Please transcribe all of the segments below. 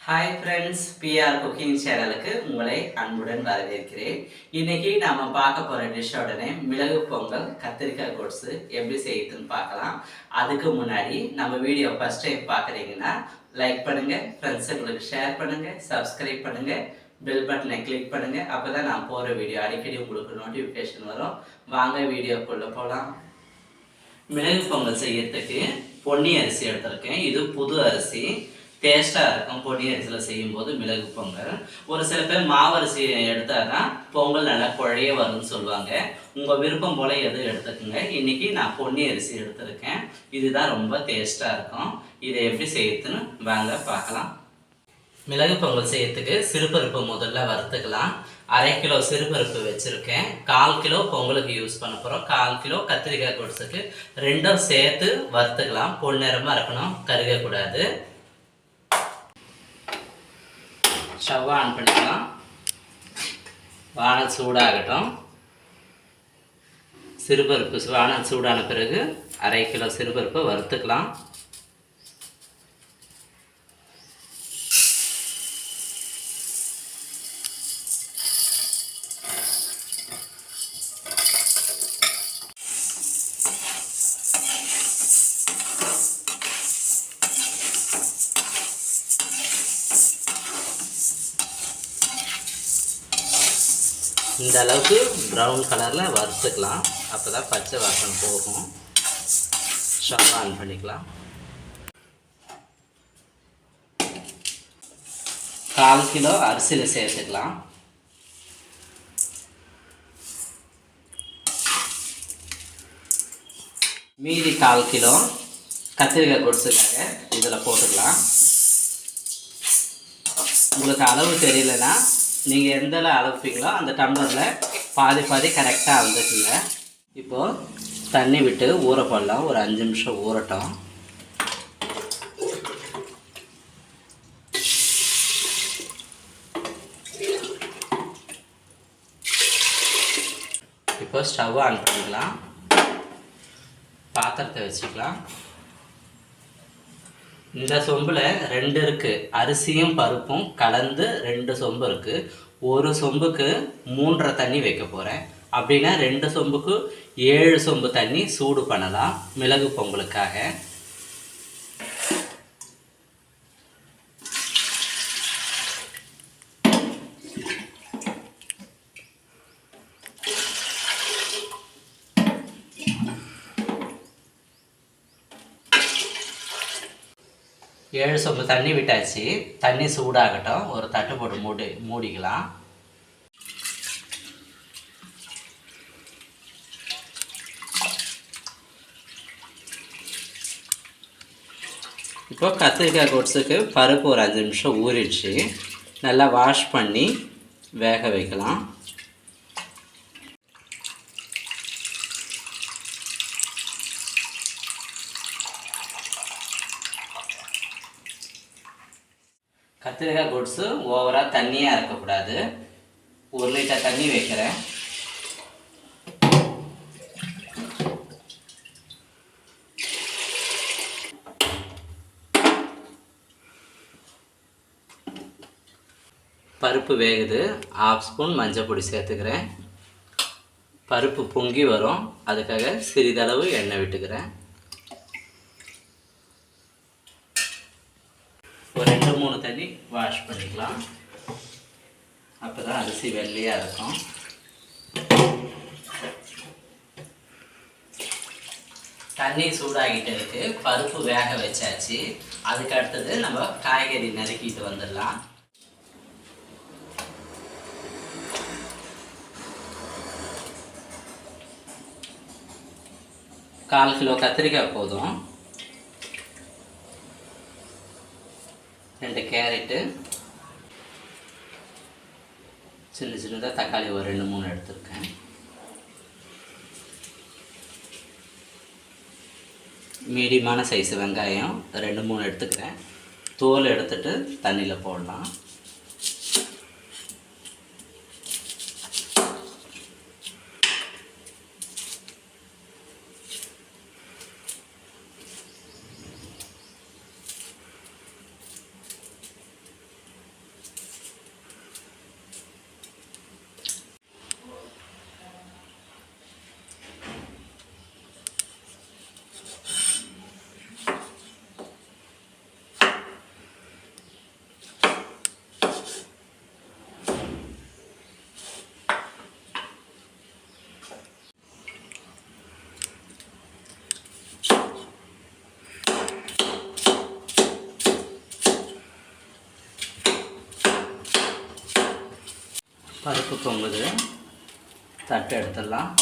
Hi friends, PR.Cooking சேனலுக்கு உங்களை அன்புடன் வரவேற்கிறேன். இன்னைக்கு நாம பார்க்க போற டிஷ்ஷோட நேம் மிளகு பொங்கல் கத்திரிக்காய் கோட்ஸு எப்படி செய்யுதுன்னு பார்க்கலாம். அதுக்கு முன்னாடி நம்ம வீடியோ ஃபர்ஸ்ட் டைம் பார்க்குறீங்கன்னா லைக் பண்ணுங்க, ஃப்ரெண்ட்ஸுங்களுக்கு ஷேர் பண்ணுங்க, சப்ஸ்கிரைப் பண்ணுங்க, பெல் பட்டனை கிளிக் பண்ணுங்க. அப்பதான் நான் போற வீடியோ அடிக்கடி உங்களுக்கு நோட்டிஃபிகேஷன் வரும். வாங்க வீடியோக்குள்ள போகலாம். மிளகு பொங்கல் செய்யறதுக்கு பொன்னி அரிசி எடுத்திருக்கேன். இது புது அரிசி. டேஸ்ட்டாக இருக்கும் பொன்னி அரிசியில் செய்யும்போது மிளகு பொங்கல். ஒரு சில பேர் மாவரிசி எடுத்தால் தான் பொங்கல் நல்லா குழைய வரும்னு சொல்லுவாங்க. உங்கள் விருப்பம் போல் எது எடுத்துக்கோங்க. இன்றைக்கி நான் பொன்னி அரிசி எடுத்துருக்கேன். இதுதான் ரொம்ப டேஸ்ட்டாக இருக்கும். இதை எப்படி செய்யறதுன்னு வாங்க பார்க்கலாம். மிளகு பொங்கல் செய்யறதுக்கு சிறுபருப்பு முதல்ல வறுத்துக்கலாம். 1/2 கிலோ சிறுபருப்பு வச்சுருக்கேன். 1/4 கிலோ பொங்கலுக்கு யூஸ் பண்ண போகிறோம். 1/4 கிலோ கத்திரிக்காய் கொடிசுக்கு ரெண்டும் சேர்த்து வறுத்துக்கலாம். பொன்னிறமாக இருக்கணும், கருகக்கூடாது. ஸ்டவ் ஆன் பண்ணிக்கலாம். வானல் சூடாகட்டும். சிறுபருப்பு வானல் சூடான பிறகு 1/2 கிலோ சிறுபருப்பை வறுத்துக்கலாம். இந்த அளவுக்கு ப்ரௌன் கலரில் வறுத்துக்கலாம். அப்போ தான் பச்சை வாசனை போகும். ஸ்டவ் ஆன் பண்ணிக்கலாம். 1/4 கிலோ அரிசியில் சேர்த்துக்கலாம். மீதி 1/4 கிலோ கத்திரிக்காய் கொடிசுக்காக இதில் போட்டுக்கலாம். உங்களுக்கு அளவு தெரியலன்னா நீங்கள் எந்த அளவுப்பீங்களோ அந்த டம்ளரில் பாதி கரெக்டாக அளந்துக்குங்க. இப்போது தண்ணி விட்டு ஊற போடலாம். ஒரு 5 நிமிஷம் ஊறட்டும். இப்போ ஸ்டவ் ஆன் பண்ணிக்கலாம். பாத்திரத்தை வச்சுக்கலாம். இந்த சொம்பில் 2 இருக்குது. அரிசியும் பருப்பும் கலந்து 2 சொம்பு இருக்குது. ஒரு சொம்புக்கு 3.5 தண்ணி வைக்க போகிறேன். அப்படின்னா 2 சொம்புக்கு 7 சொம்பு தண்ணி சூடு பண்ணலாம் மிளகு பொங்கலுக்காக. ஏழு சொம்பு தண்ணி விட்டாச்சு. தண்ணி சூடாகட்டும். ஒரு தட்டு போட்டு மூடிக்கலாம். இப்போ கத்திரிக்காய் கொடிசுக்கு பருப்பு ஒரு 5 நிமிஷம் ஊறிடுச்சு. நல்லா வாஷ் பண்ணி வேக வைக்கலாம். கத்திரிக்காய் கொடிசு ஓவராக தண்ணியாக இருக்கக்கூடாது. 1 லிட்டர் தண்ணி வைக்கிறேன். பருப்பு வேகுது. 1/2 ஸ்பூன் மஞ்சள் பொடி சேர்த்துக்கிறேன். பருப்பு பொங்கி வரும், அதுக்காக சிறிதளவு எண்ணெய் விட்டுக்கிறேன். ஒரு 2-3 தண்ணி வாஷ் பண்ணிக்கலாம். அப்போ தான் அரிசி வெள்ளையாக இருக்கும். தண்ணி சூடாகிட்டு இருக்கு. பருப்பு வேக வச்சாச்சு. அதுக்கு அடுத்தது நம்ம காய்கறி நறுக்கிட்டு வந்துடலாம். கால் கிலோ கத்திரிக்காய் போதும். 2 கேரட்டு, சின்னதாக தக்காளி ஒரு 2-3 எடுத்துருக்கேன். மீடியமான சைஸ் வெங்காயம் 2-3 எடுத்துக்கிறேன். தோல் எடுத்துட்டு தண்ணியில் போடலாம். பருப்பு பொங்குது. தட்டு எடுத்துடலாம்.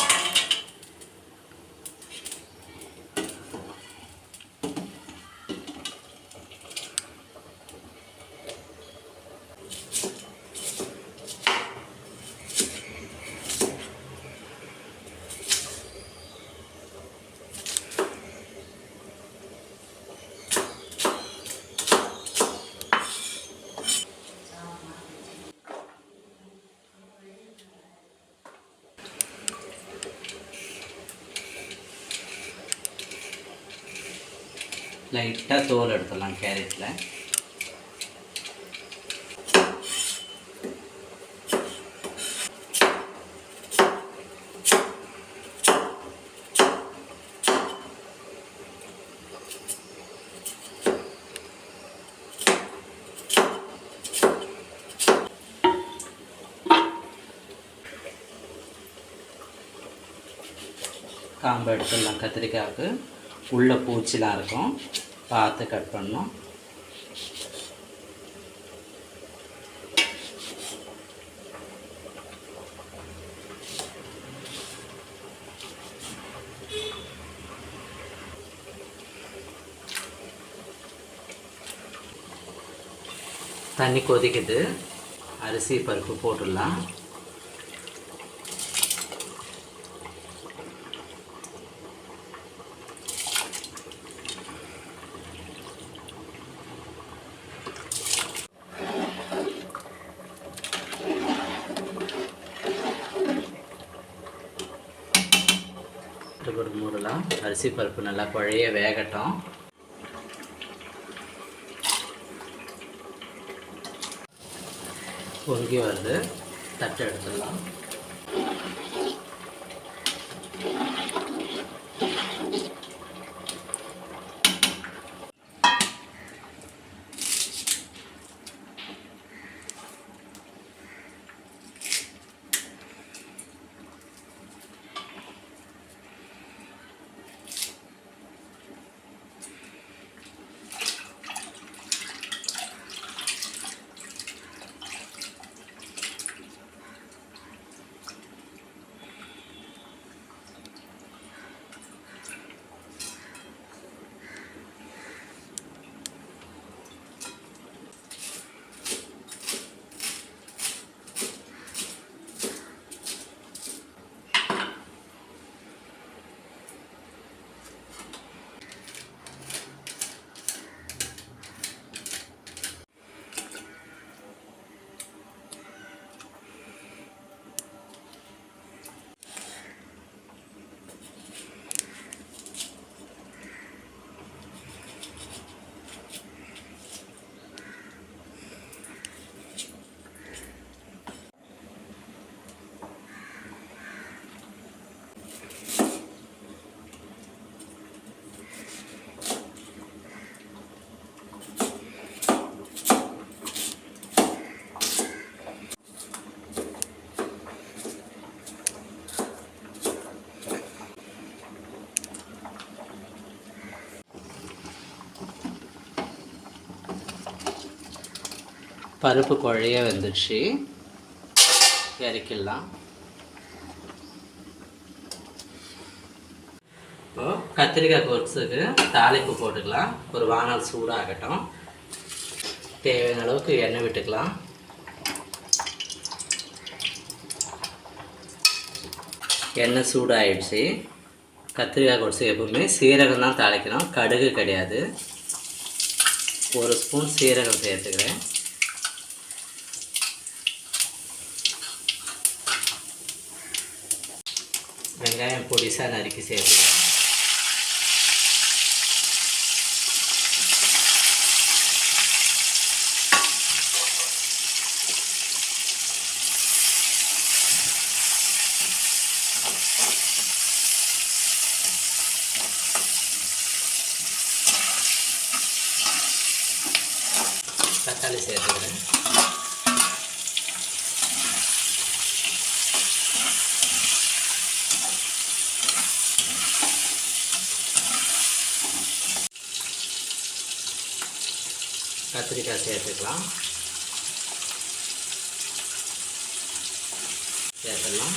லைட்டாக தோல் எடுத்துடலாம் கேரட்டில். காம்பு எடுத்துடலாம். கத்திரிக்காய்க்கு உள்ள பூச்சிலாம் இருக்கும், பார்த்து கட் பண்ணணும். தண்ணி கொதிக்குது. அரிசி பருப்பு போட்டுடலாம். ஒரு மூடலாம். அரிசி பருப்பு நல்லா குழைய வேகட்டும். பொங்கி வருது. தட்டு எடுத்துடலாம். பருப்பு குழைய வந்துடுச்சு. இறக்கிடலாம். இப்போது கத்திரிக்காய் கோட்ஸுக்கு தாளிப்பு போட்டுக்கலாம். ஒரு வானல் சூடாகட்டும். தேவையான அளவுக்கு எண்ணெய் விட்டுக்கலாம். எண்ணெய் சூடாகிடுச்சு. கத்திரிக்காய் கோட்ஸு எப்பவுமே சீரகம் தான் தாளிக்கணும், கடுகு கிடையாது. ஒரு ஸ்பூன் சீரகம் சேர்த்துக்கிறேன். வெங்காயம் பொடிசாக நறுக்கி சேர்த்துக்கிறேன். தக்காளி சேர்த்துக்கிறேன். கத்திரிக்காய் சேர்த்துக்கலாம். சேர்த்துடலாம்.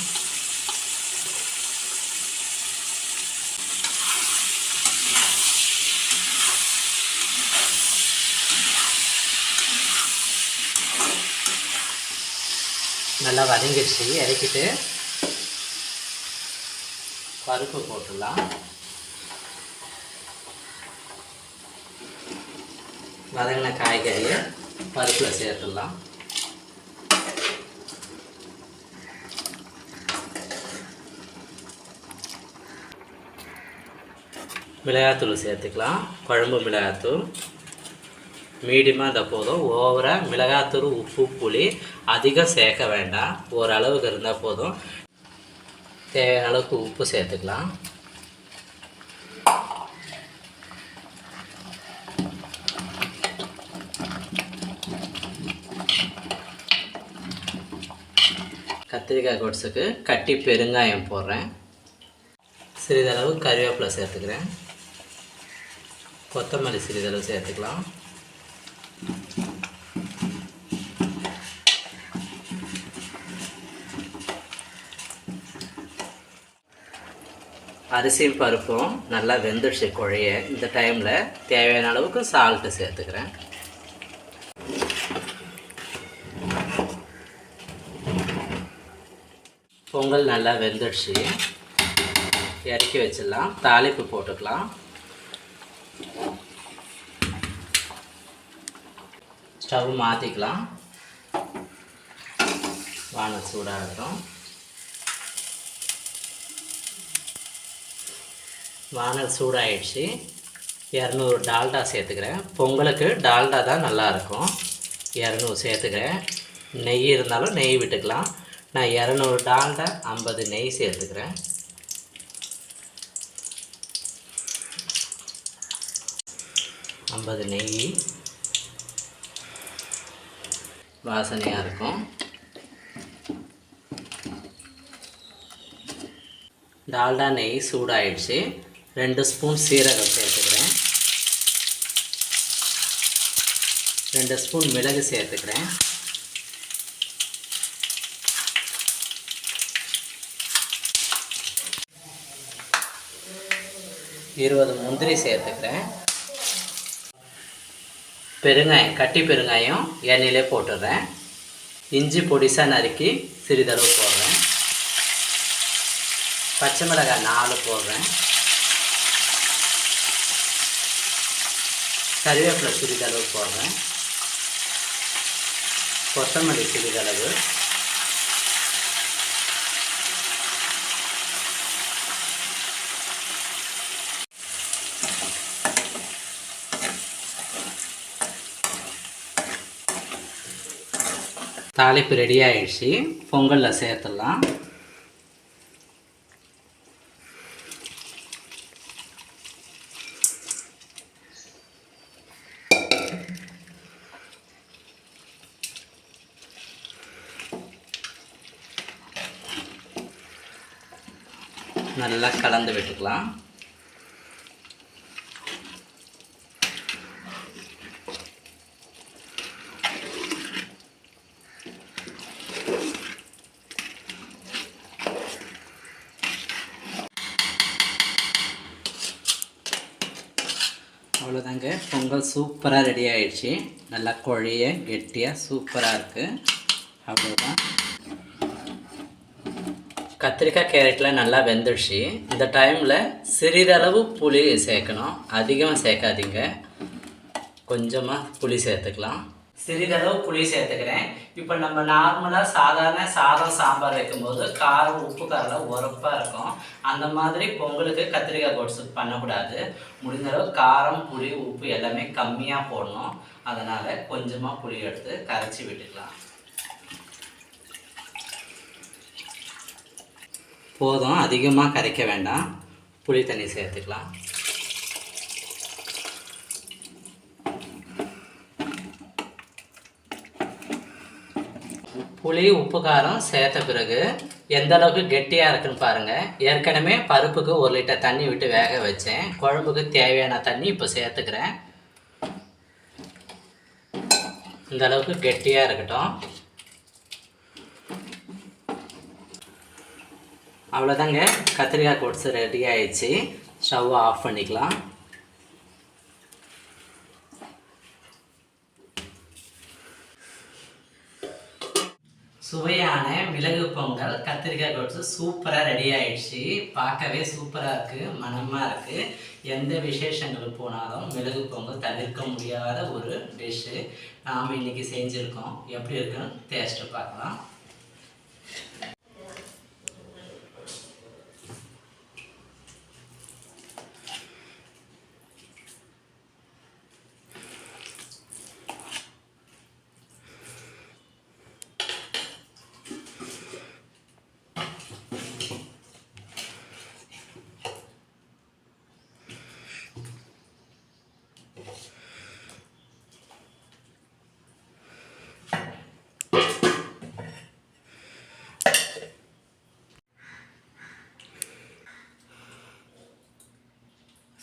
நல்லா வதங்கிடுச்சு. இறக்கிட்டு பருப்பு போட்டுடலாம். வதங்கின காய்கறியை பருப்பில் சேர்த்துடலாம். மிளகாத்தூள் சேர்த்துக்கலாம். குழம்பு மிளகாத்தூள் மீடியமாக இருந்தால் போதும். ஓவராக மிளகாத்தூள் உப்பு புளி அதிகம் சேர்க்க வேண்டாம். ஓரளவுக்கு இருந்தால் போதும். தேவையான அளவுக்கு உப்பு சேர்த்துக்கலாம். கத்திரிக்காய் கொட்ஸுக்கு கட்டி பெருங்காயம் போடுறேன். சிறிதளவு கறிவேப்பிலை சேர்த்துக்கிறேன். கொத்தமல்லி சிறிதளவு சேர்த்துக்கலாம். அரிசியும் பருப்பும் நல்லா வெந்துடுச்சு குழைய. இந்த டைமில் தேவையான அளவுக்கு சால்ட்டு சேர்த்துக்கிறேன். பொங்கல் நல்லா வெந்துடுச்சு. இறக்கி வச்சிடலாம். தாளிப்பு போட்டுக்கலாம். ஸ்டவ் மாற்றிக்கலாம். வானல் சூடாகட்டும். வானல் சூடாகிடுச்சு. 200 டால்டா சேர்த்துக்கிறேன். பொங்கலுக்கு டால்டா தான் நல்லாயிருக்கும். 200 சேர்த்துக்கிறேன். நெய் இருந்தாலும் நெய் விட்டுக்கலாம். நான் 200 டால்டா 50 நெய் சேர்த்துக்கிறேன். நெய் வாசனையாக இருக்கும். டால்டா நெய் சூடாயிடுச்சு. 2 ஸ்பூன் சீரகம் சேர்த்துக்கிறேன். 2 ஸ்பூன் மிளகு சேர்த்துக்கிறேன். 20 முந்திரி சேர்த்துக்கிறேன். பெருங்காயம் கட்டி பெருங்காயம் எண்ணெயிலே போட்டுடுறேன். இஞ்சி பொடிசாக நறுக்கி சிறிதளவு போடுறேன். பச்சை மிளகாய் 4 போடுறேன். கறிவேப்பிலை சிறிதளவு போடுறேன். கொத்தமல்லி சிறிதளவு. தாளிப்பு ரெடி ஆகிடுச்சு. பொங்கலில் சேர்த்துடலாம். நல்லா கலந்து விட்டுக்கலாம். அவ்வளோதாங்க. பொங்கல் சூப்பராக ரெடி ஆகிடுச்சு. நல்லா குழைய கெட்டியாக சூப்பராக இருக்குது. அவ்வளோதான். கத்திரிக்காய் கேரட்டில் நல்லா வெந்துடுச்சு. இந்த டைமில் சிறிதளவு புளி சேர்க்கணும். அதிகமாக சேர்க்காதீங்க. கொஞ்சமாக புளி சேர்த்துக்கலாம். சிறிதளவு புளி சேர்த்துக்கிறேன். இப்போ நம்ம நார்மலாக சாதாரண சாதம் சாம்பார் வைக்கும்போது காரம் உப்பு காரம் உரப்பாக இருக்கும். அந்த மாதிரி பொங்கலுக்கு கத்திரிக்காய் கொட்ஸு பண்ணக்கூடாது. முடிஞ்சளவு காரம் புளி உப்பு எல்லாமே கம்மியாக போடணும். அதனால் கொஞ்சமாக புளி எடுத்து கரைச்சி விட்டுக்கலாம். போதும், அதிகமாக கரைக்க வேண்டாம். புளி தண்ணி சேர்த்துக்கலாம். புளி உப்பு காரம் சேர்த்த பிறகு எந்த அளவுக்கு கெட்டியாக இருக்குன்னு பாருங்கள். ஏற்கனவே பருப்புக்கு 1 லிட்டர் தண்ணி விட்டு வேக வச்சேன். குழம்புக்கு தேவையான தண்ணி இப்போ சேர்த்துக்கிறேன். இந்த அளவுக்கு கெட்டியாக இருக்கட்டும். அவ்வளோதாங்க, கத்திரிக்காய் கோட்ஸ் ரெடி ஆயிடுச்சு. ஸ்டவ்வை ஆஃப் பண்ணிக்கலாம். சுவையான மிளகு பொங்கல் கத்திரிக்காய் கோட்ஸு சூப்பராக ரெடி ஆயிடுச்சு. பார்க்கவே சூப்பராக இருக்குது, மனமாக இருக்குது. எந்த விசேஷங்களுக்கு போனாலும் மிளகு பொங்கல் தவிர்க்க முடியாத ஒரு டிஷ்ஷு நாம் இன்றைக்கி செஞ்சுருக்கோம். எப்படி இருக்குன்னு டேஸ்ட்டு பார்க்கலாம்.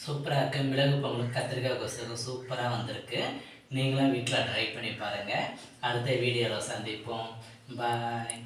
சூப்பராக இருக்குது. மிளகு பொங்கல் கத்திரிக்காய் கோஸுக்கும் சூப்பராக வந்திருக்கு. நீங்களும் வீட்டில் ட்ரை பண்ணி பாருங்கள். அடுத்த வீடியோவில் சந்திப்போம். பாய்.